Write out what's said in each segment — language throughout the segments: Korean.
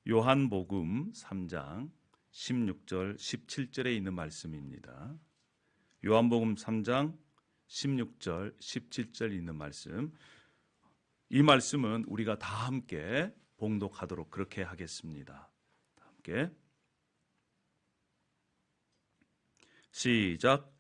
요한복음 3장 16절 17절에 있는 말씀입니다. 요한복음 3장 16절 17절 있는 말씀, 이 말씀은 우리가 다 함께 봉독하도록 그렇게 하겠습니다. 함께 시작.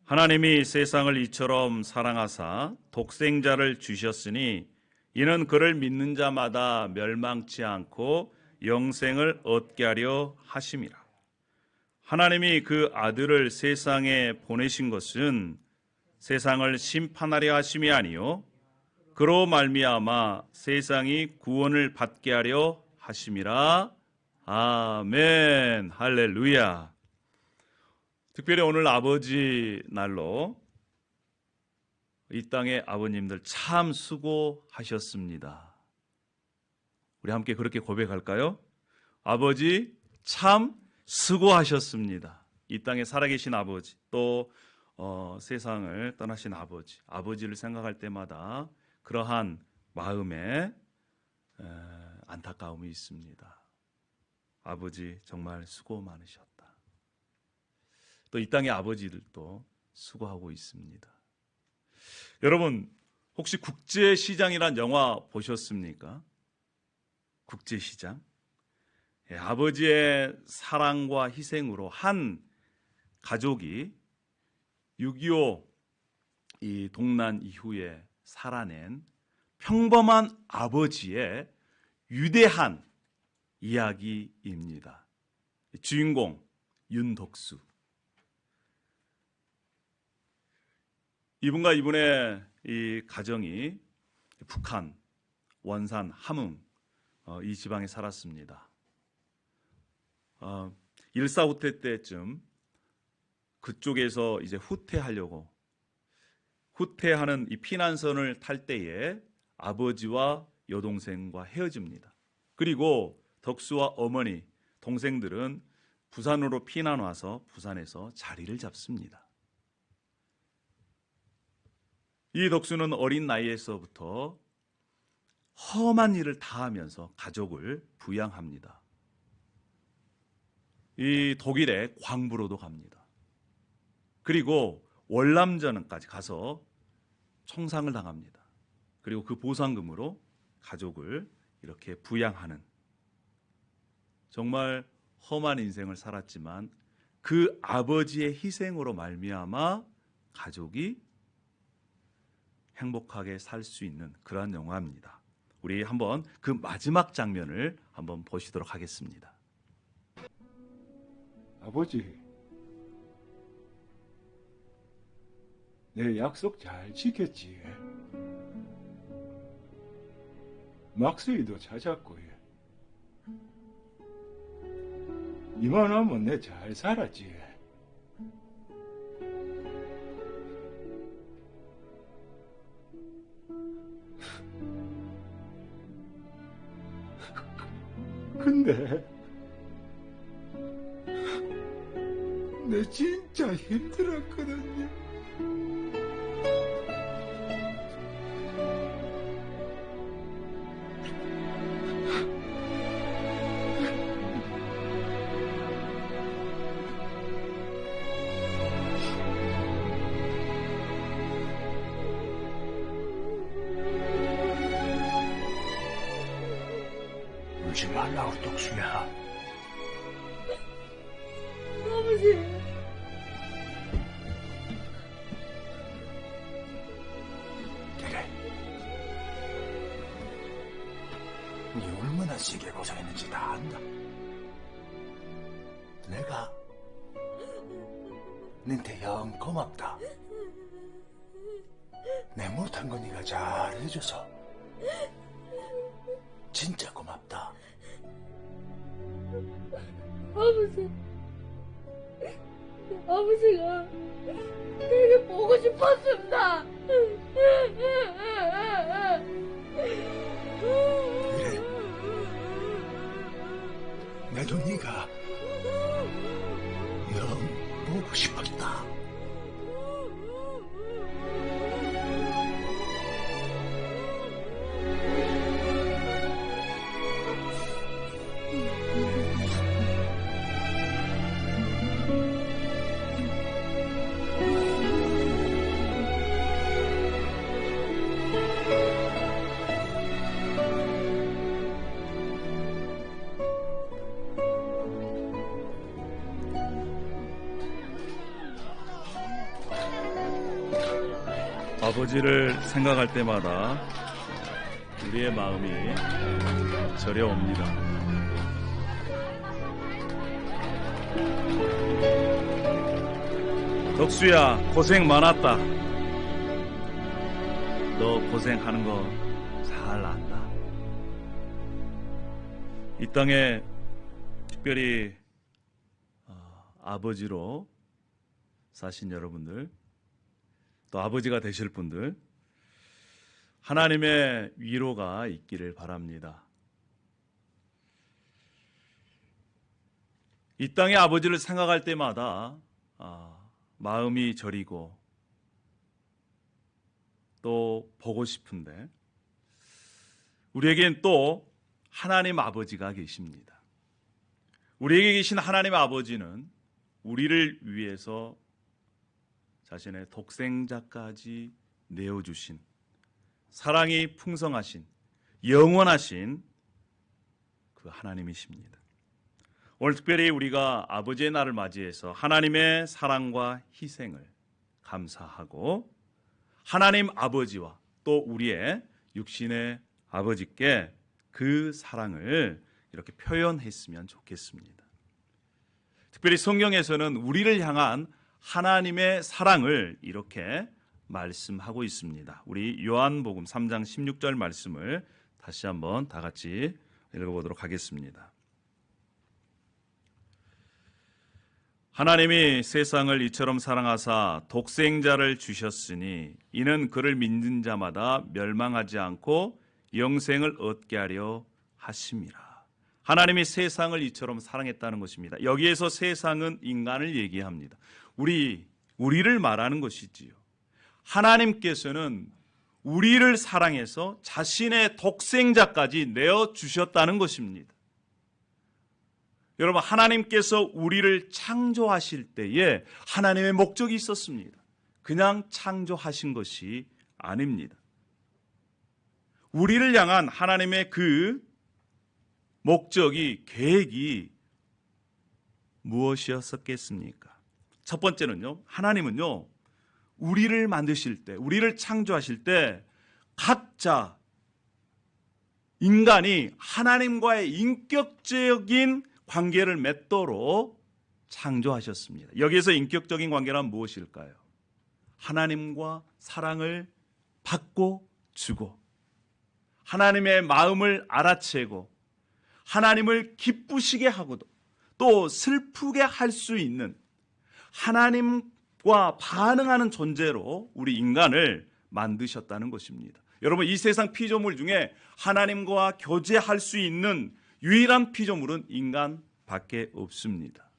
하나님이 세상을 이처럼 사랑하사 독생자를 주셨으니 이는 그를 믿는 자마다 멸망치 않고 영생을 얻게 하려 하심이라. 하나님이 그 아들을 세상에 보내신 것은 세상을 심판하려 하심이 아니요 그로 말미암아 세상이 구원을 받게 하려 하심이라. 아멘. 할렐루야. 특별히 오늘 아버지 날로 이 땅의 아버님들 참 수고하셨습니다. 우리 함께 그렇게 고백할까요? 아버지 참 수고하셨습니다. 이 땅에 살아계신 아버지, 또 세상을 떠나신 아버지, 아버지를 생각할 때마다 그러한 마음에 안타까움이 있습니다. 아버지 정말 수고 많으셨다. 또 이 땅의 아버지들도 수고하고 있습니다. 여러분, 혹시 국제시장이란 영화 보셨습니까? 국제시장. 아버지의 사랑과 희생으로 한 가족이 6.25 이 동란 이후에 살아낸 평범한 아버지의 위대한 이야기입니다. 주인공 윤덕수. 이분과 이분의 이 가정이 북한 원산 함흥 이 지방에 살았습니다. 1.4 후퇴 때쯤 그쪽에서 이제 후퇴하려고 후퇴하는 이 피난선을 탈 때에 아버지와 여동생과 헤어집니다. 그리고 덕수와 어머니, 동생들은 부산으로 피난 와서 부산에서 자리를 잡습니다. 이 덕수는 어린 나이에서부터 험한 일을 다하면서 가족을 부양합니다. 이 독일의 광부로도 갑니다. 그리고 월남전까지 가서 청상을 당합니다. 그리고 그 보상금으로 가족을 이렇게 부양하는, 정말 험한 인생을 살았지만 그 아버지의 희생으로 말미암아 가족이 행복하게 살 수 있는 그러한 영화입니다. 우리 한번 그 마지막 장면을 한번 보시도록 하겠습니다. 아버지, 내 약속 잘 지켰지? 막수이도 찾았고, 이만하면 내 잘 살았지? 근데 내 진짜 힘들었거든요. 울지 말라고, 독수야. 아버지. 그래. 네 얼마나 세게 고생했는지 다 안다. 내가 너한테 영 고맙다. 내 못한 거 네가 잘 해줘서 진짜 고맙다. 아버지가 되게 보고 싶었습니다. 그래. 나도 네가 영 보고 싶었다. 아버지를 생각할 때마다 우리의 마음이 저려옵니다. 덕수야, 고생 많았다. 너 고생하는 거 잘 안다. 이 땅에 특별히 아버지로 사신 여러분들, 또 아버지가 되실 분들, 하나님의 위로가 있기를 바랍니다. 이 땅의 아버지를 생각할 때마다 마음이 저리고 또 보고 싶은데, 우리에겐 또 하나님 아버지가 계십니다. 우리에게 계신 하나님 아버지는 우리를 위해서 자신의 독생자까지 내어주신 사랑이 풍성하신 영원하신 그 하나님이십니다. 오늘 특별히 우리가 아버지의 날을 맞이해서 하나님의 사랑과 희생을 감사하고 하나님 아버지와 또 우리의 육신의 아버지께 그 사랑을 이렇게 표현했으면 좋겠습니다. 특별히 성경에서는 우리를 향한 하나님의 사랑을 이렇게 말씀하고 있습니다. 우리 요한복음 3장 16절 말씀을 다시 한번 다 같이 읽어보도록 하겠습니다. 하나님이 세상을 이처럼 사랑하사 독생자를 주셨으니 이는 그를 믿는 자마다 멸망하지 않고 영생을 얻게 하려 하심이라. 하나님이 세상을 이처럼 사랑했다는 것입니다. 여기에서 세상은 인간을 얘기합니다. 우리를 말하는 것이지요. 하나님께서는 우리를 사랑해서 자신의 독생자까지 내어주셨다는 것입니다. 여러분, 하나님께서 우리를 창조하실 때에 하나님의 목적이 있었습니다. 그냥 창조하신 것이 아닙니다. 우리를 향한 하나님의 그 목적이, 계획이 무엇이었겠습니까? 첫 번째는요, 하나님은요, 우리를 만드실 때, 우리를 창조하실 때 각자 인간이 하나님과의 인격적인 관계를 맺도록 창조하셨습니다. 여기에서 인격적인 관계란 무엇일까요? 하나님과 사랑을 받고 주고 하나님의 마음을 알아채고 하나님을 기쁘시게 하고도 또 슬프게 할 수 있는 하나님과 반응하는 존재로 우리 인간을 만드셨다는 것입니다. 여러분, 이 세상 피조물 중에 하나님과 교제할 수 있는 유일한 피조물은 인간밖에 없습니다.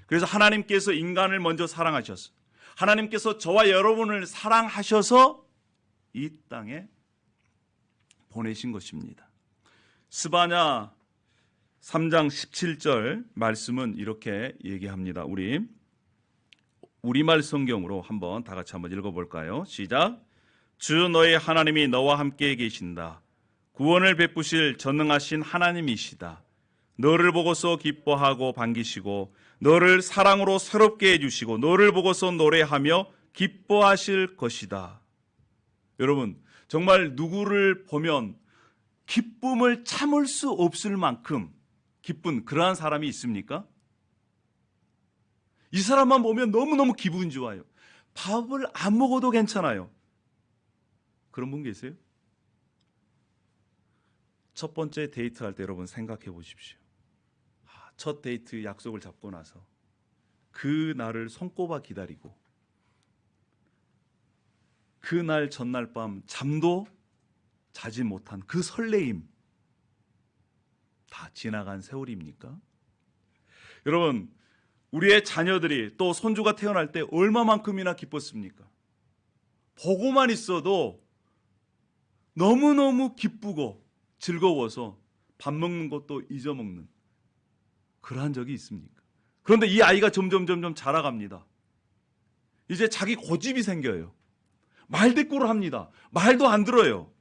그래서 하나님께서 인간을 먼저 사랑하셔서 하나님께서 저와 여러분을 사랑하셔서 이 땅에 보내신 것입니다. 스바냐 3장 17절 말씀은 이렇게 얘기합니다. 우리말 성경으로 다 같이 한번 읽어볼까요? 시작. 주 너의 하나님이 너와 함께 계신다. 구원을 베푸실 전능하신 하나님이시다. 너를 보고서 기뻐하고 반기시고 너를 사랑으로 새롭게 해주시고 너를 보고서 노래하며 기뻐하실 것이다. 여러분, 정말 누구를 보면 기쁨을 참을 수 없을 만큼 기쁜 그러한 사람이 있습니까? 이 사람만 보면 너무너무 기분 좋아요. 밥을 안 먹어도 괜찮아요. 그런 분 계세요? 첫 번째 데이트할 때 여러분 생각해 보십시오. 첫 데이트 약속을 잡고 나서 그 날을 손꼽아 기다리고 그날 전날 밤 잠도 자지 못한 그 설레임, 다 지나간 세월입니까? 여러분, 우리의 자녀들이 또 손주가 태어날 때 얼마만큼이나 기뻤습니까? 보고만 있어도 너무너무 기쁘고 즐거워서 밥 먹는 것도 잊어먹는 그러한 적이 있습니까? 그런데 이 아이가 점점 자라갑니다. 이제 자기 고집이 생겨요. 말대꾸를 합니다. 말도 안 들어요.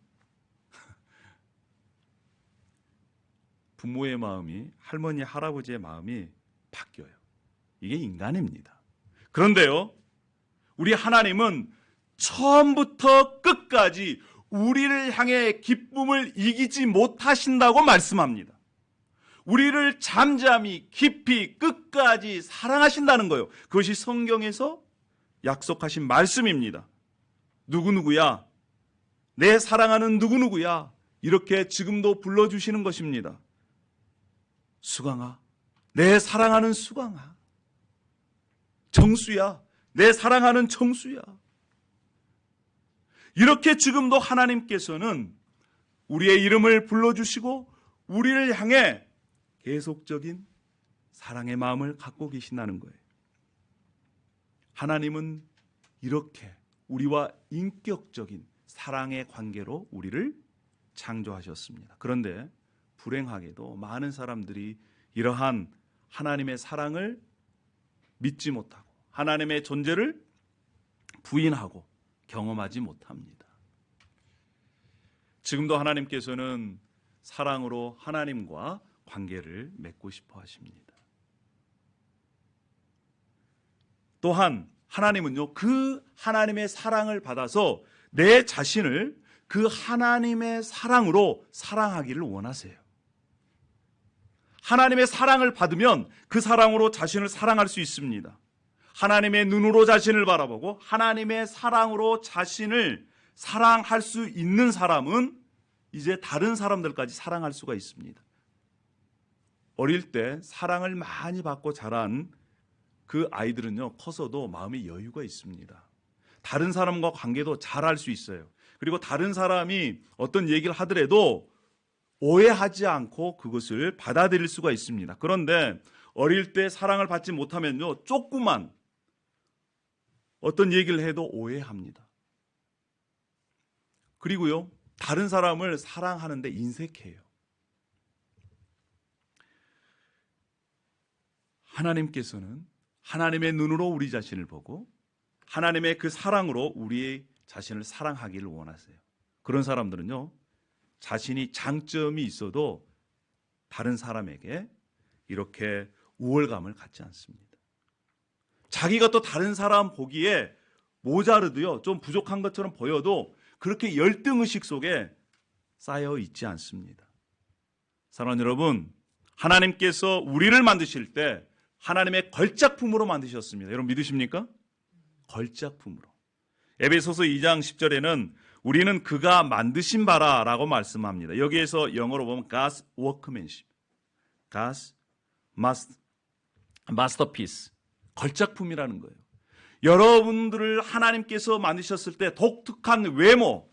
부모의 마음이, 할머니, 할아버지의 마음이 바뀌어요. 이게 인간입니다. 그런데요, 우리 하나님은 처음부터 끝까지 우리를 향해 기쁨을 이기지 못하신다고 말씀합니다. 우리를 잠잠히 깊이 끝까지 사랑하신다는 거예요. 그것이 성경에서 약속하신 말씀입니다. 누구누구야? 내 사랑하는 누구누구야? 이렇게 지금도 불러주시는 것입니다. 수강아, 내 사랑하는 수강아. 정수야, 내 사랑하는 정수야. 이렇게 지금도 하나님께서는 우리의 이름을 불러주시고 우리를 향해 계속적인 사랑의 마음을 갖고 계신다는 거예요. 하나님은 이렇게 우리와 인격적인 사랑의 관계로 우리를 창조하셨습니다. 그런데 불행하게도 많은 사람들이 이러한 하나님의 사랑을 믿지 못하고 하나님의 존재를 부인하고 경험하지 못합니다. 지금도 하나님께서는 사랑으로 하나님과 관계를 맺고 싶어 하십니다. 또한 하나님은요, 그 하나님의 사랑을 받아서 내 자신을 그 하나님의 사랑으로 사랑하기를 원하세요. 하나님의 사랑을 받으면 그 사랑으로 자신을 사랑할 수 있습니다. 하나님의 눈으로 자신을 바라보고 하나님의 사랑으로 자신을 사랑할 수 있는 사람은 이제 다른 사람들까지 사랑할 수가 있습니다. 어릴 때 사랑을 많이 받고 자란 그 아이들은요, 커서도 마음의 여유가 있습니다. 다른 사람과 관계도 잘 할 수 있어요. 그리고 다른 사람이 어떤 얘기를 하더라도 오해하지 않고 그것을 받아들일 수가 있습니다. 그런데 어릴 때 사랑을 받지 못하면요, 조그만 어떤 얘기를 해도 오해합니다. 그리고요, 다른 사람을 사랑하는데 인색해요. 하나님께서는 하나님의 눈으로 우리 자신을 보고 하나님의 그 사랑으로 우리의 자신을 사랑하기를 원하세요. 그런 사람들은요, 자신이 장점이 있어도 다른 사람에게 이렇게 우월감을 갖지 않습니다. 자기가 또 다른 사람 보기에 모자르도요, 좀 부족한 것처럼 보여도 그렇게 열등의식 속에 쌓여 있지 않습니다. 사랑하는 여러분, 하나님께서 우리를 만드실 때 하나님의 걸작품으로 만드셨습니다. 여러분 믿으십니까? 걸작품으로. 에베소서 2장 10절에는 우리는 그가 만드신 바라라고 말씀합니다. 여기에서 영어로 보면 God's workmanship, God's masterpiece, 걸작품이라는 거예요. 여러분들을 하나님께서 만드셨을 때 독특한 외모,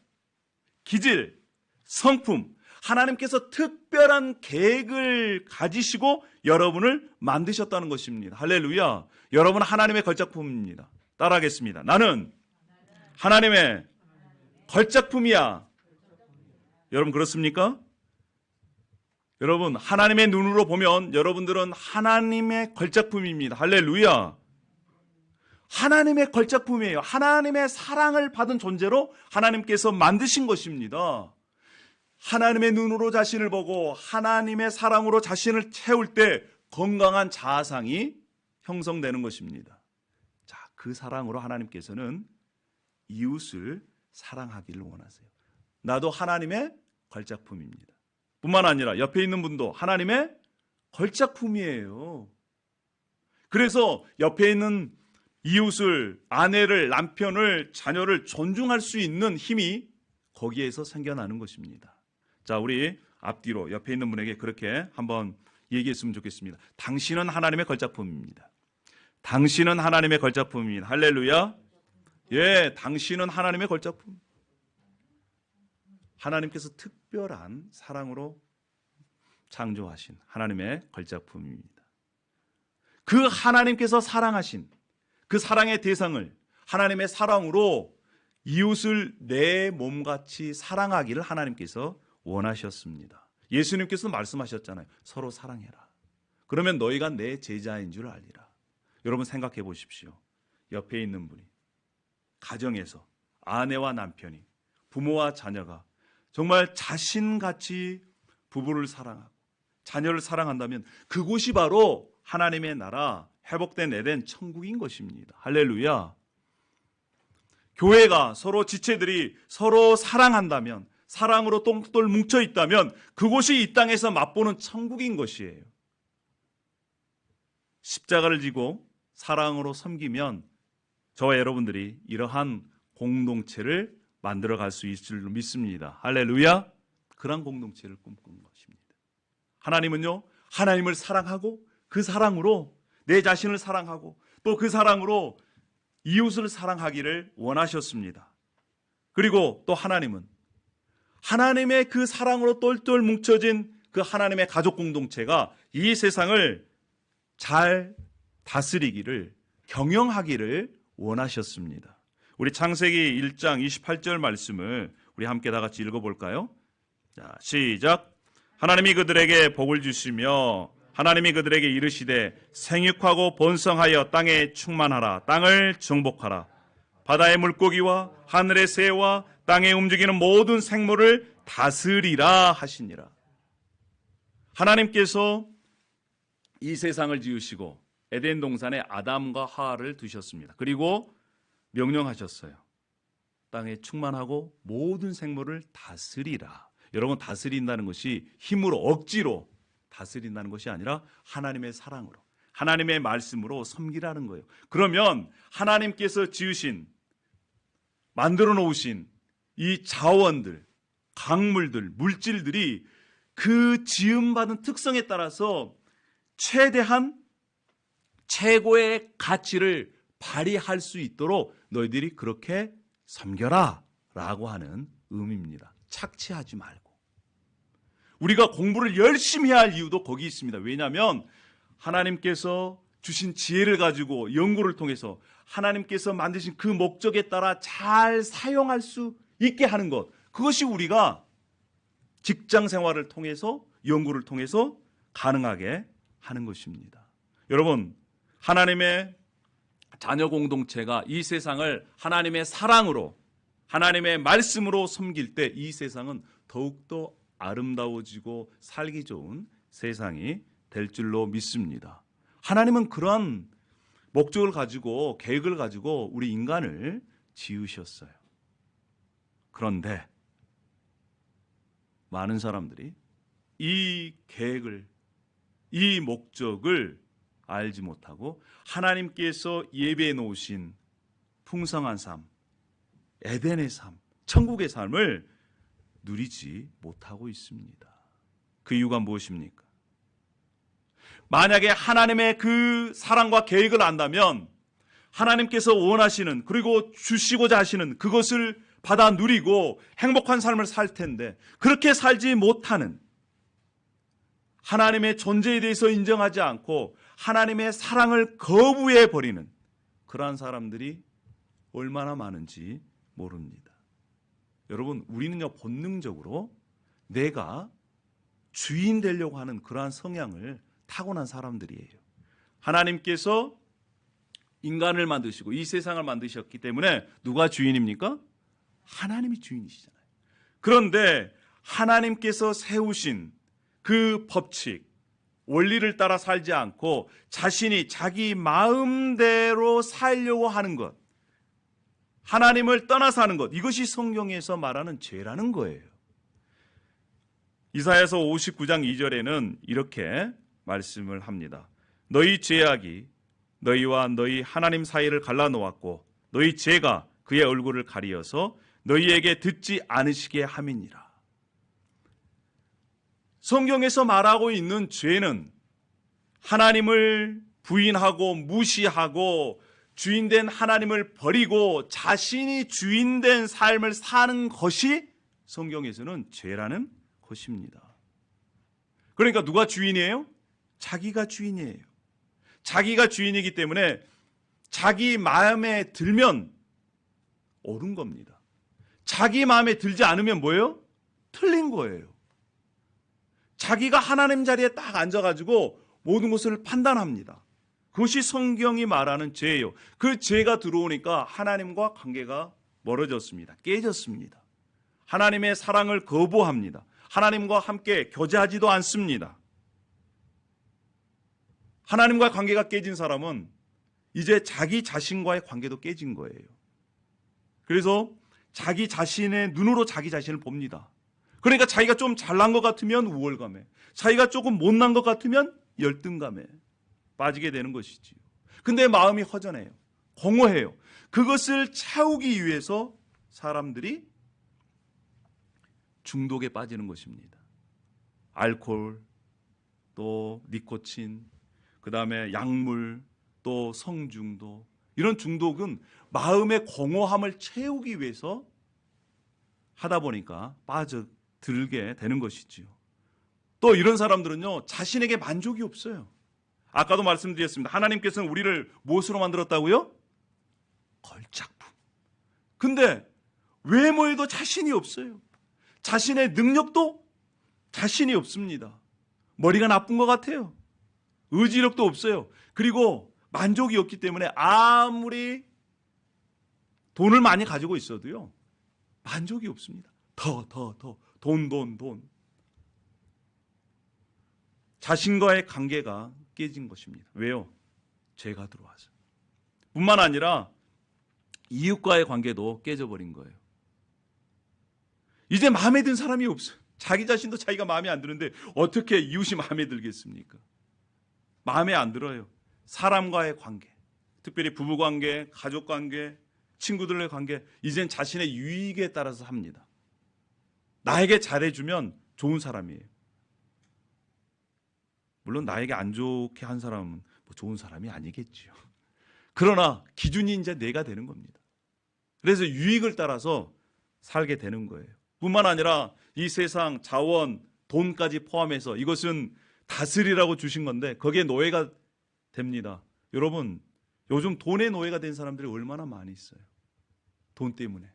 기질, 성품, 하나님께서 특별한 계획을 가지시고 여러분을 만드셨다는 것입니다. 할렐루야. 여러분 하나님의 걸작품입니다. 따라하겠습니다. 나는 하나님의 걸작품이야. 여러분 그렇습니까? 여러분 하나님의 눈으로 보면 여러분들은 하나님의 걸작품입니다. 할렐루야. 하나님의 걸작품이에요. 하나님의 사랑을 받은 존재로 하나님께서 만드신 것입니다. 하나님의 눈으로 자신을 보고 하나님의 사랑으로 자신을 채울 때 건강한 자아상이 형성되는 것입니다. 자, 그 사랑으로 하나님께서는 이웃을 사랑하기를 원하세요. 나도 하나님의 걸작품입니다. 뿐만 아니라 옆에 있는 분도 하나님의 걸작품이에요. 그래서 옆에 있는 이웃을, 아내를, 남편을, 자녀를 존중할 수 있는 힘이 거기에서 생겨나는 것입니다. 자, 우리 앞뒤로 옆에 있는 분에게 그렇게 한번 얘기했으면 좋겠습니다. 당신은 하나님의 걸작품입니다. 당신은 하나님의 걸작품입니다. 할렐루야. 예, 당신은 하나님의 걸작품. 하나님께서 특별한 사랑으로 창조하신 하나님의 걸작품입니다. 그 하나님께서 사랑하신 그 사랑의 대상을 하나님의 사랑으로 이웃을 내 몸같이 사랑하기를 하나님께서 원하셨습니다. 예수님께서 말씀하셨잖아요. 서로 사랑해라. 그러면 너희가 내 제자인 줄 알리라. 여러분 생각해 보십시오. 옆에 있는 분이 가정에서 아내와 남편이, 부모와 자녀가 정말 자신같이 부부를 사랑하고 자녀를 사랑한다면 그곳이 바로 하나님의 나라, 회복된 에덴 천국인 것입니다. 할렐루야. 교회가 서로 지체들이 서로 사랑한다면, 사랑으로 똘똘 뭉쳐 있다면 그곳이 이 땅에서 맛보는 천국인 것이에요. 십자가를 지고 사랑으로 섬기면 저와 여러분들이 이러한 공동체를 만들어갈 수 있을 줄 믿습니다. 할렐루야. 그런 공동체를 꿈꾸는 것입니다. 하나님은요, 하나님을 사랑하고 그 사랑으로 내 자신을 사랑하고 또 그 사랑으로 이웃을 사랑하기를 원하셨습니다. 그리고 또 하나님은 하나님의 그 사랑으로 똘똘 뭉쳐진 그 하나님의 가족 공동체가 이 세상을 잘 다스리기를, 경영하기를 원하셨습니다. 우리 창세기 1장 28절 말씀을 우리 함께 다 같이 읽어볼까요? 자, 시작. 하나님이 그들에게 복을 주시며 하나님이 그들에게 이르시되 생육하고 번성하여 땅에 충만하라. 땅을 정복하라. 바다의 물고기와 하늘의 새와 땅에 움직이는 모든 생물을 다스리라 하시니라. 하나님께서 이 세상을 지으시고 에덴 동산에 아담과 하와를 두셨습니다. 그리고 명령하셨어요. 땅에 충만하고 모든 생물을 다스리라. 여러분, 다스린다는 것이 힘으로 억지로 다스린다는 것이 아니라 하나님의 사랑으로, 하나님의 말씀으로 섬기라는 거예요. 그러면 하나님께서 지으신, 만들어 놓으신 이 자원들, 강물들, 물질들이 그 지음받은 특성에 따라서 최대한 최고의 가치를 발휘할 수 있도록 너희들이 그렇게 섬겨라 라고 하는 의미입니다. 착취하지 말고. 우리가 공부를 열심히 할 이유도 거기 있습니다. 왜냐하면 하나님께서 주신 지혜를 가지고 연구를 통해서 하나님께서 만드신 그 목적에 따라 잘 사용할 수 있게 하는 것, 그것이 우리가 직장 생활을 통해서, 연구를 통해서 가능하게 하는 것입니다. 여러분, 하나님의 자녀 공동체가 이 세상을 하나님의 사랑으로, 하나님의 말씀으로 섬길 때 이 세상은 더욱더 아름다워지고 살기 좋은 세상이 될 줄로 믿습니다. 하나님은 그러한 목적을 가지고, 계획을 가지고 우리 인간을 지으셨어요. 그런데 많은 사람들이 이 계획을, 이 목적을 알지 못하고 하나님께서 예배해 놓으신 풍성한 삶, 에덴의 삶, 천국의 삶을 누리지 못하고 있습니다. 그 이유가 무엇입니까? 만약에 하나님의 그 사랑과 계획을 안다면 하나님께서 원하시는, 그리고 주시고자 하시는 그것을 받아 누리고 행복한 삶을 살 텐데, 그렇게 살지 못하는, 하나님의 존재에 대해서 인정하지 않고 하나님의 사랑을 거부해 버리는 그러한 사람들이 얼마나 많은지 모릅니다. 여러분, 우리는요, 본능적으로 내가 주인 되려고 하는 그러한 성향을 타고난 사람들이에요. 하나님께서 인간을 만드시고 이 세상을 만드셨기 때문에 누가 주인입니까? 하나님이 주인이시잖아요. 그런데 하나님께서 세우신 그 법칙, 원리를 따라 살지 않고 자신이 자기 마음대로 살려고 하는 것, 하나님을 떠나 사는 것, 이것이 성경에서 말하는 죄라는 거예요. 이사야서 59장 2절에는 이렇게 말씀을 합니다. 너희 죄악이 너희와 너희 하나님 사이를 갈라놓았고 너희 죄가 그의 얼굴을 가리어서 너희에게 듣지 않으시게 함이니라. 성경에서 말하고 있는 죄는 하나님을 부인하고 무시하고 주인된 하나님을 버리고 자신이 주인된 삶을 사는 것이 성경에서는 죄라는 것입니다. 그러니까 누가 주인이에요? 자기가 주인이에요. 자기가 주인이기 때문에 자기 마음에 들면 옳은 겁니다. 자기 마음에 들지 않으면 뭐예요? 틀린 거예요. 자기가 하나님 자리에 딱 앉아가지고 모든 것을 판단합니다. 그것이 성경이 말하는 죄예요. 그 죄가 들어오니까 하나님과 관계가 멀어졌습니다. 깨졌습니다. 하나님의 사랑을 거부합니다. 하나님과 함께 교제하지도 않습니다. 하나님과 관계가 깨진 사람은 이제 자기 자신과의 관계도 깨진 거예요. 그래서 자기 자신의 눈으로 자기 자신을 봅니다. 그러니까 자기가 좀 잘난 것 같으면 우월감에, 자기가 조금 못난 것 같으면 열등감에 빠지게 되는 것이지요. 근데 마음이 허전해요. 공허해요. 그것을 채우기 위해서 사람들이 중독에 빠지는 것입니다. 알코올, 또 니코틴, 그 다음에 약물, 또 성중독. 이런 중독은 마음의 공허함을 채우기 위해서 하다 보니까 빠져들게 되는 것이지요. 또 이런 사람들은요, 자신에게 만족이 없어요. 아까도 말씀드렸습니다. 하나님께서는 우리를 무엇으로 만들었다고요? 걸작품. 근데 외모에도 자신이 없어요. 자신의 능력도 자신이 없습니다. 머리가 나쁜 것 같아요. 의지력도 없어요. 그리고 만족이 없기 때문에 아무리 돈을 많이 가지고 있어도요, 만족이 없습니다. 더, 돈. 자신과의 관계가 깨진 것입니다. 왜요? 죄가 들어와서. 뿐만 아니라 이웃과의 관계도 깨져버린 거예요. 이제 마음에 든 사람이 없어요. 자기 자신도 자기가 마음에 안 드는데 어떻게 이웃이 마음에 들겠습니까? 마음에 안 들어요. 사람과의 관계, 특별히 부부관계, 가족관계, 친구들의 관계, 이젠 자신의 유익에 따라서 합니다. 나에게 잘해주면 좋은 사람이에요. 물론 나에게 안 좋게 한 사람은 뭐 좋은 사람이 아니겠지요. 그러나 기준이 이제 내가 되는 겁니다. 그래서 유익을 따라서 살게 되는 거예요. 뿐만 아니라 이 세상 자원, 돈까지 포함해서 이것은 다스리라고 주신 건데 거기에 노예가 됩니다. 여러분, 요즘 돈의 노예가 된 사람들이 얼마나 많이 있어요. 돈 때문에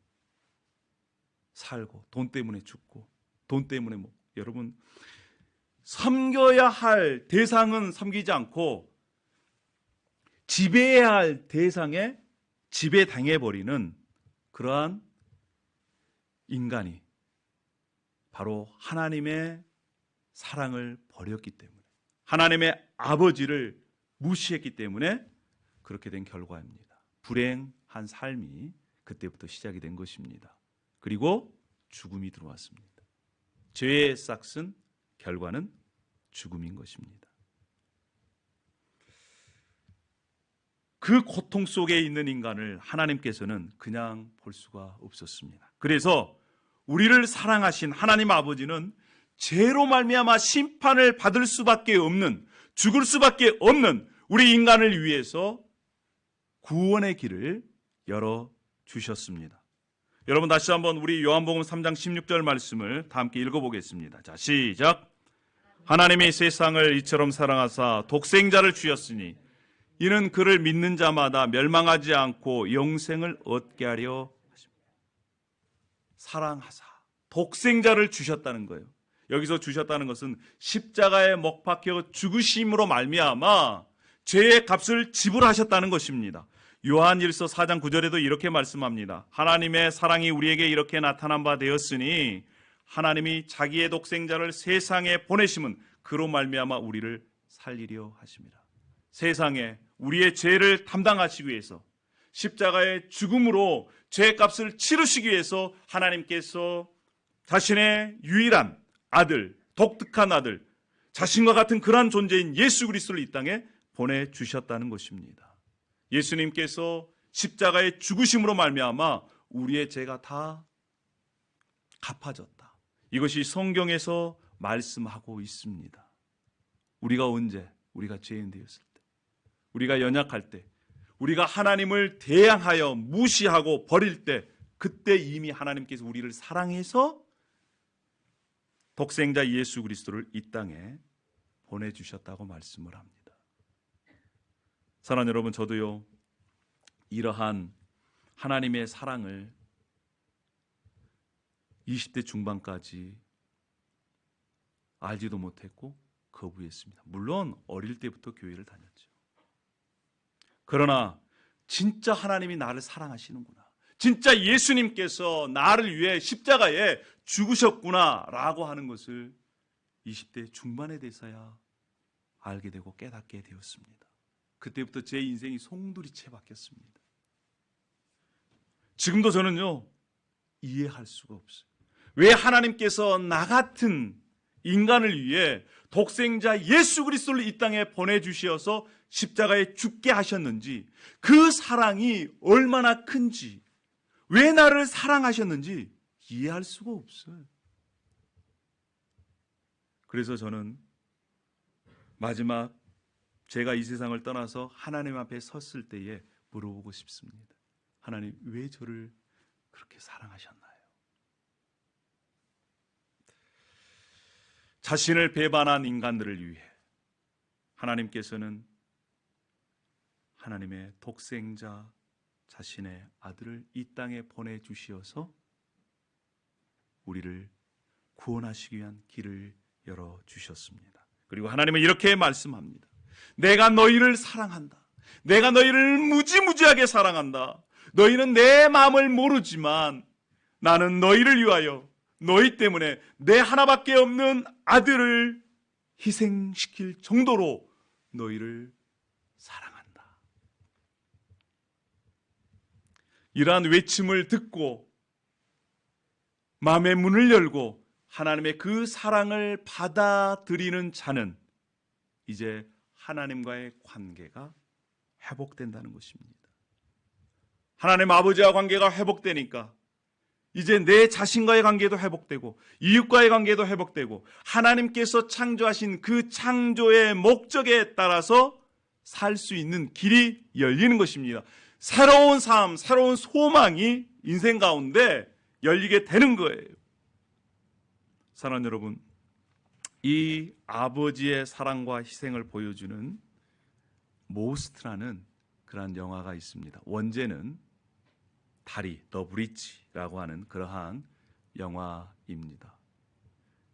살고, 돈 때문에 죽고, 돈 때문에 먹고. 여러분, 섬겨야 할 대상은 섬기지 않고 지배해야 할 대상에 지배당해버리는 그러한 인간이 바로 하나님의 사랑을 버렸기 때문에, 하나님의 아버지를 무시했기 때문에 그렇게 된 결과입니다. 불행한 삶이 그때부터 시작이 된 것입니다. 그리고 죽음이 들어왔습니다. 죄의 싹슨 결과는 죽음인 것입니다. 그 고통 속에 있는 인간을 하나님께서는 그냥 볼 수가 없었습니다. 그래서 우리를 사랑하신 하나님 아버지는 죄로 말미암아 심판을 받을 수밖에 없는, 죽을 수밖에 없는 우리 인간을 위해서 구원의 길을 열어주셨습니다. 여러분, 다시 한번 우리 요한복음 3장 16절 말씀을 다 함께 읽어보겠습니다. 자, 시작. 하나님이 세상을 이처럼 사랑하사 독생자를 주셨으니 이는 그를 믿는 자마다 멸망하지 않고 영생을 얻게 하려 하십니다. 사랑하사 독생자를 주셨다는 거예요. 여기서 주셨다는 것은 십자가에 못 박혀 죽으심으로 말미암아 죄의 값을 지불하셨다는 것입니다. 요한일서 4장 9절에도 이렇게 말씀합니다. 하나님의 사랑이 우리에게 이렇게 나타난 바 되었으니 하나님이 자기의 독생자를 세상에 보내심은 그로 말미암아 우리를 살리려 하심이라. 세상에 우리의 죄를 담당하시기 위해서 십자가의 죽음으로 죄의 값을 치르시기 위해서 하나님께서 자신의 유일한 아들, 독특한 아들, 자신과 같은 그러한 존재인 예수 그리스도를 이 땅에 보내주셨다는 것입니다. 예수님께서 십자가의 죽으심으로 말미암아 우리의 죄가 다 갚아졌다. 이것이 성경에서 말씀하고 있습니다. 우리가 언제, 우리가 죄인 되었을 때, 우리가 연약할 때, 우리가 하나님을 대항하여 무시하고 버릴 때, 그때 이미 하나님께서 우리를 사랑해서 독생자 예수 그리스도를 이 땅에 보내주셨다고 말씀을 합니다. 사랑하는 여러분, 저도요, 이러한 하나님의 사랑을 20대 중반까지 알지도 못했고 거부했습니다. 물론 어릴 때부터 교회를 다녔죠. 그러나 진짜 하나님이 나를 사랑하시는구나, 진짜 예수님께서 나를 위해 십자가에 죽으셨구나 라고 하는 것을 20대 중반에 돼서야 알게 되고 깨닫게 되었습니다. 그때부터 제 인생이 송두리째 바뀌었습니다. 지금도 저는요, 이해할 수가 없어요. 왜 하나님께서 나 같은 인간을 위해 독생자 예수 그리스도를 이 땅에 보내주셔서 십자가에 죽게 하셨는지, 그 사랑이 얼마나 큰지, 왜 나를 사랑하셨는지 이해할 수가 없어요. 그래서 저는 마지막 제가 이 세상을 떠나서 하나님 앞에 섰을 때에 물어보고 싶습니다. 하나님, 왜 저를 그렇게 사랑하셨나요? 자신을 배반한 인간들을 위해 하나님께서는 하나님의 독생자 자신의 아들을 이 땅에 보내주시어서 우리를 구원하시기 위한 길을 열어주셨습니다. 그리고 하나님은 이렇게 말씀합니다. 내가 너희를 사랑한다. 내가 너희를 무지무지하게 사랑한다. 너희는 내 마음을 모르지만 나는 너희를 위하여 너희 때문에 내 하나밖에 없는 아들을 희생시킬 정도로 너희를 사랑한다. 이러한 외침을 듣고 마음의 문을 열고 하나님의 그 사랑을 받아들이는 자는 이제 하나님과의 관계가 회복된다는 것입니다. 하나님 아버지와 관계가 회복되니까 이제 내 자신과의 관계도 회복되고 이웃과의 관계도 회복되고 하나님께서 창조하신 그 창조의 목적에 따라서 살 수 있는 길이 열리는 것입니다. 새로운 삶, 새로운 소망이 인생 가운데 열리게 되는 거예요. 사랑하는 여러분, 이 아버지의 사랑과 희생을 보여주는 모스트라는 그러한 영화가 있습니다. 원제는 다리, 더 브릿지라고 하는 그러한 영화입니다.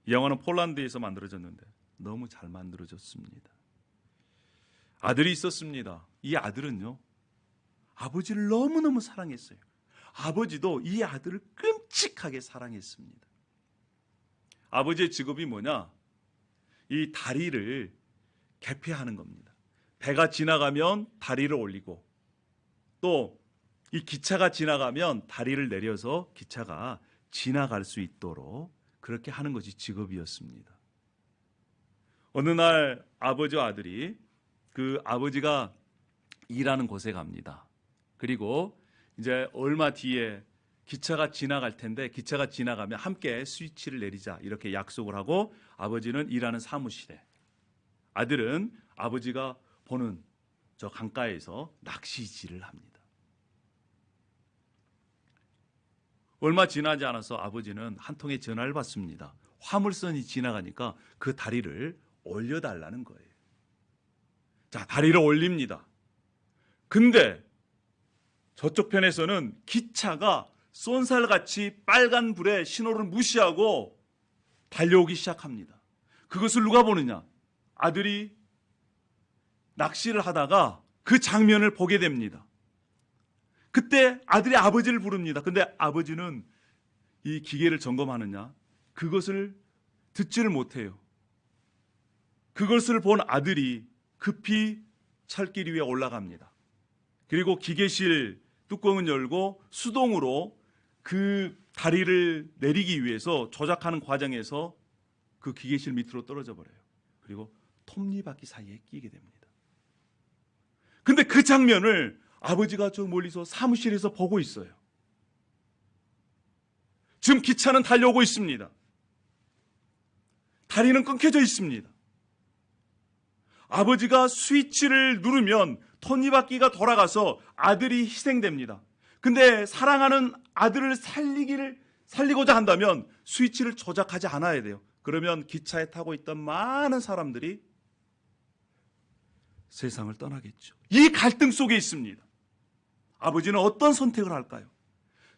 이 영화는 폴란드에서 만들어졌는데 너무 잘 만들어졌습니다. 아들이 있었습니다. 이 아들은요, 아버지를 너무너무 사랑했어요. 아버지도 이 아들을 끔찍하게 사랑했습니다. 아버지의 직업이 뭐냐? 이 다리를 개폐하는 겁니다. 배가 지나가면 다리를 올리고 또 이 기차가 지나가면 다리를 내려서 기차가 지나갈 수 있도록 그렇게 하는 것이 직업이었습니다. 어느 날 아버지와 아들이 그 아버지가 일하는 곳에 갑니다. 그리고 이제 얼마 뒤에 기차가 지나갈 텐데 기차가 지나가면 함께 스위치를 내리자 이렇게 약속을 하고 아버지는 일하는 사무실에, 아들은 아버지가 보는 저 강가에서 낚시질을 합니다. 얼마 지나지 않아서 아버지는 한 통의 전화를 받습니다. 화물선이 지나가니까 그 다리를 올려달라는 거예요. 자, 다리를 올립니다. 근데 저쪽 편에서는 기차가 쏜살같이 빨간 불에 신호를 무시하고 달려오기 시작합니다. 그것을 누가 보느냐? 아들이 낚시를 하다가 그 장면을 보게 됩니다. 그때 아들이 아버지를 부릅니다. 근데 아버지는 이 기계를 점검하느냐? 그것을 듣지를 못해요. 그것을 본 아들이 급히 철길 위에 올라갑니다. 그리고 기계실 뚜껑을 열고 수동으로 그 다리를 내리기 위해서 조작하는 과정에서 그 기계실 밑으로 떨어져 버려요. 그리고 톱니바퀴 사이에 끼게 됩니다. 근데 그 장면을 아버지가 저 멀리서 사무실에서 보고 있어요. 지금 기차는 달려오고 있습니다. 다리는 끊겨져 있습니다. 아버지가 스위치를 누르면 톱니바퀴가 돌아가서 아들이 희생됩니다. 근데 사랑하는 아들을 살리고자 한다면 스위치를 조작하지 않아야 돼요. 그러면 기차에 타고 있던 많은 사람들이 세상을 떠나겠죠. 이 갈등 속에 있습니다. 아버지는 어떤 선택을 할까요?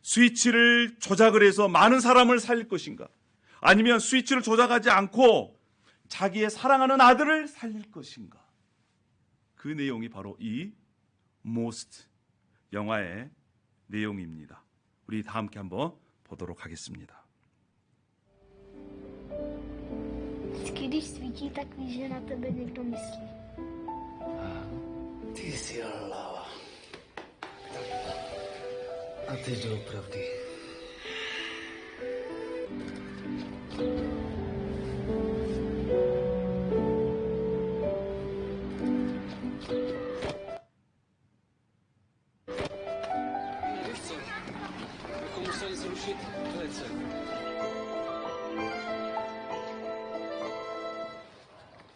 스위치를 조작을 해서 많은 사람을 살릴 것인가? 아니면 스위치를 조작하지 않고 자기의 사랑하는 아들을 살릴 것인가? 그 내용이 바로 이 Most 영화의 내용입니다. 우리 다 함께 한번 보도록 하겠습니다. Vždycky, když svítí, tak víš, že na tebe někdo myslí. Ty jsi lava. A teď doopravdy. Víš co? Bychom museli zrušit velice.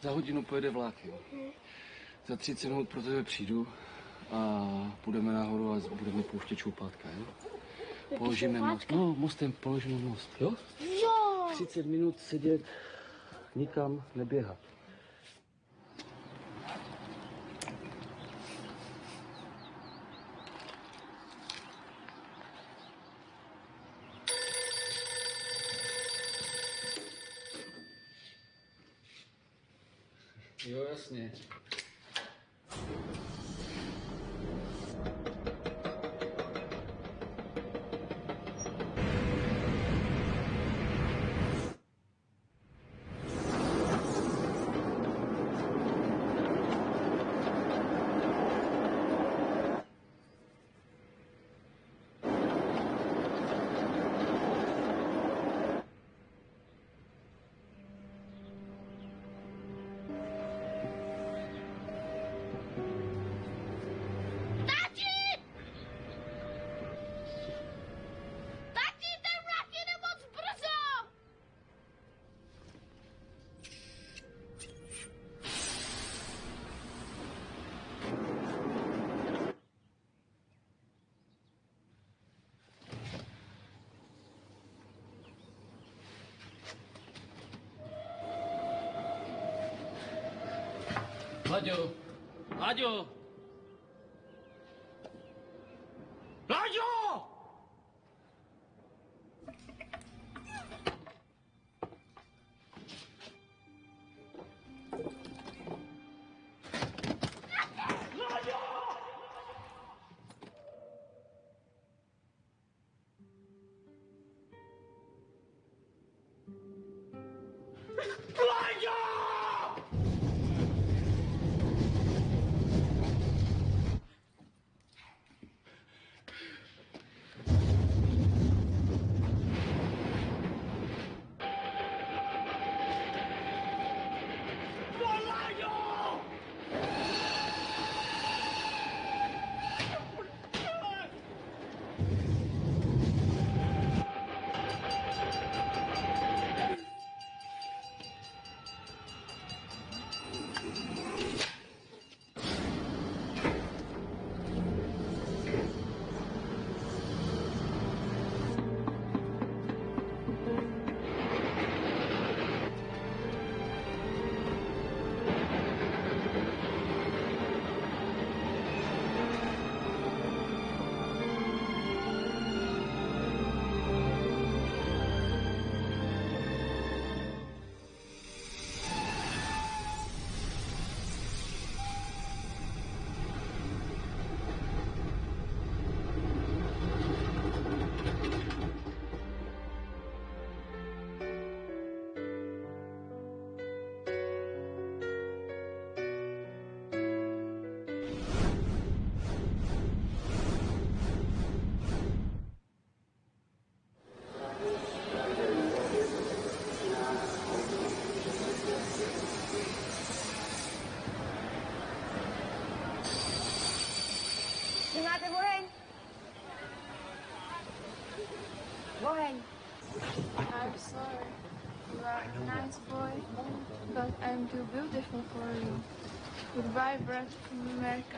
Za hodinu pojede vlak, jo. Za 30 minut pro tebe přijdu a půjdeme nahoru a budeme pouštět šoupátka, jo? Položíme most. No, mostem položíme most, jo? Jo! 30 minut sedět, nikam neběhat. Jo, jasně. Tati, ten vlak jede moc brzo! Láďo! Láďo! Láďo! Vy máte oheň? Oheň. I'm sorry. You are a nice boy, but I'm too beautiful for you. Goodbye, Brad from America.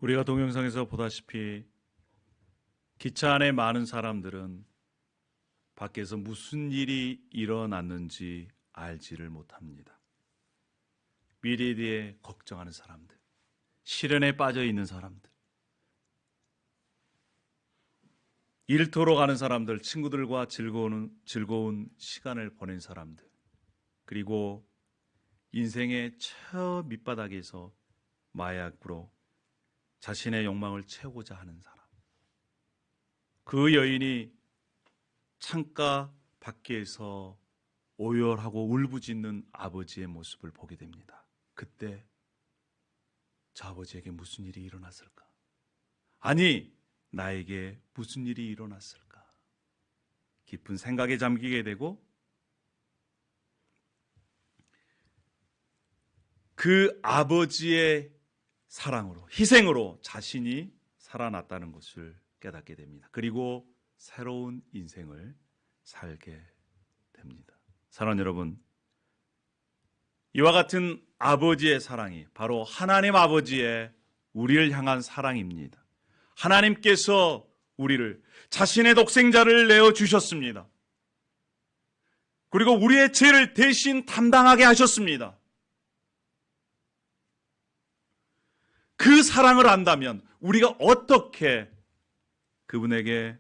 우리가 동영상에서 보다시피 기차 안에 많은 사람들은 밖에서 무슨 일이 일어났는지 알지를 못합니다. 미래에 대해 걱정하는 사람들, 시련에 빠져 있는 사람들, 일터로 가는 사람들, 친구들과 즐거운 시간을 보낸 사람들, 그리고 인생의 저 밑바닥에서 마약으로 자신의 욕망을 채우고자 하는 사람, 그 여인이 창가 밖에서 오열하고 울부짖는 아버지의 모습을 보게 됩니다. 그때 저 아버지에게 무슨 일이 일어났을까? 아니, 나에게 무슨 일이 일어났을까? 깊은 생각에 잠기게 되고 그 아버지의 사랑으로, 희생으로 자신이 살아났다는 것을 깨닫게 됩니다. 그리고 새로운 인생을 살게 됩니다. 사랑하는 여러분, 이와 같은 아버지의 사랑이 바로 하나님 아버지의 우리를 향한 사랑입니다. 하나님께서 우리를 자신의 독생자를 내어주셨습니다. 그리고 우리의 죄를 대신 담당하게 하셨습니다. 그 사랑을 안다면 우리가 어떻게 그분에게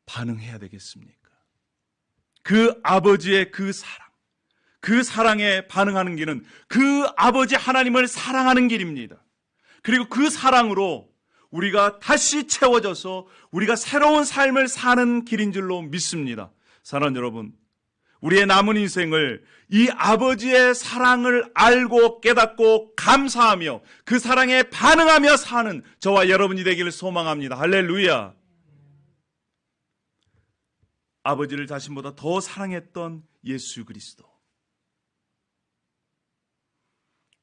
반응해야 되겠습니까? 그 아버지의 그 사랑에 반응하는 길은 그 아버지 하나님을 사랑하는 길입니다. 그리고 그 사랑으로 우리가 다시 채워져서 우리가 새로운 삶을 사는 길인 줄로 믿습니다. 사랑하는 여러분, 우리의 남은 인생을 이 아버지의 사랑을 알고 깨닫고 감사하며 그 사랑에 반응하며 사는 저와 여러분이 되기를 소망합니다. 할렐루야. 아버지를 자신보다 더 사랑했던 예수 그리스도,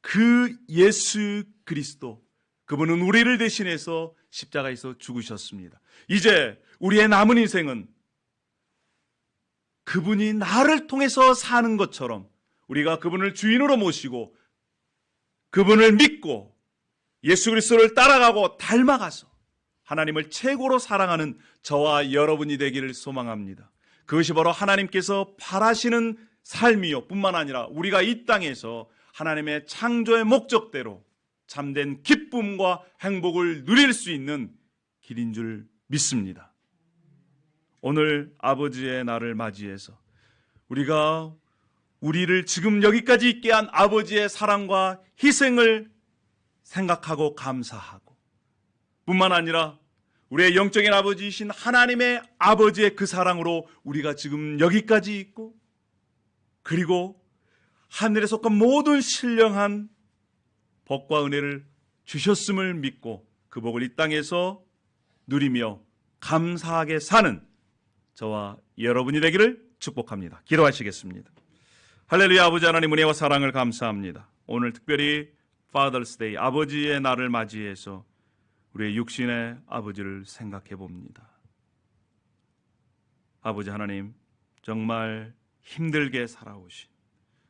그 예수 그리스도, 그분은 우리를 대신해서 십자가에서 죽으셨습니다. 이제 우리의 남은 인생은 그분이 나를 통해서 사는 것처럼 우리가 그분을 주인으로 모시고 그분을 믿고 예수 그리스도를 따라가고 닮아가서 하나님을 최고로 사랑하는 저와 여러분이 되기를 소망합니다. 그것이 바로 하나님께서 바라시는 삶이요 뿐만 아니라 우리가 이 땅에서 하나님의 창조의 목적대로 참된 기쁨과 행복을 누릴 수 있는 길인 줄 믿습니다. 오늘 아버지의 날을 맞이해서 우리가 우리를 지금 여기까지 있게 한 아버지의 사랑과 희생을 생각하고 감사하고 뿐만 아니라 우리의 영적인 아버지이신 하나님의 아버지의 그 사랑으로 우리가 지금 여기까지 있고 그리고 하늘에 속한 모든 신령한 복과 은혜를 주셨음을 믿고 그 복을 이 땅에서 누리며 감사하게 사는 저와 여러분이 되기를 축복합니다. 기도하시겠습니다. 할렐루야. 아버지 하나님 은혜와 사랑을 감사합니다. 오늘 특별히 Father's Day, 아버지의 날을 맞이해서 우리의 육신의 아버지를 생각해 봅니다. 아버지 하나님, 정말 힘들게 살아오신,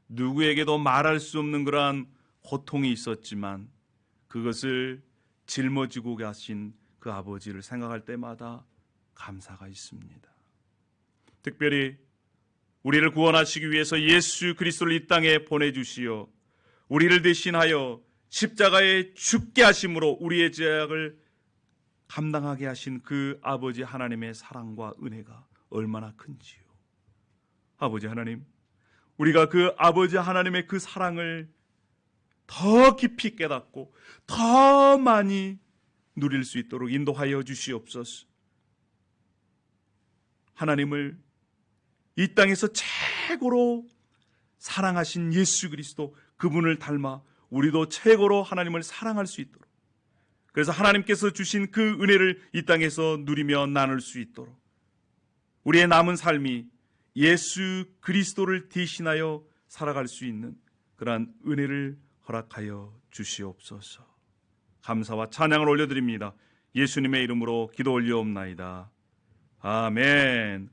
누구에게도 말할 수 없는 그러한 고통이 있었지만 그것을 짊어지고 가신 그 아버지를 생각할 때마다 감사가 있습니다. 특별히 우리를 구원하시기 위해서 예수 그리스도를 이 땅에 보내주시어 우리를 대신하여 십자가에 죽게 하심으로 우리의 죄악을 감당하게 하신 그 아버지 하나님의 사랑과 은혜가 얼마나 큰지요. 아버지 하나님, 우리가 그 아버지 하나님의 그 사랑을 더 깊이 깨닫고 더 많이 누릴 수 있도록 인도하여 주시옵소서. 하나님을 이 땅에서 최고로 사랑하신 예수 그리스도, 그분을 닮아 우리도 최고로 하나님을 사랑할 수 있도록, 그래서 하나님께서 주신 그 은혜를 이 땅에서 누리며 나눌 수 있도록 우리의 남은 삶이 예수 그리스도를 대신하여 살아갈 수 있는 그러한 은혜를 허락하여 주시옵소서. 감사와 찬양을 올려드립니다. 예수님의 이름으로 기도 올려옵나이다. 아멘.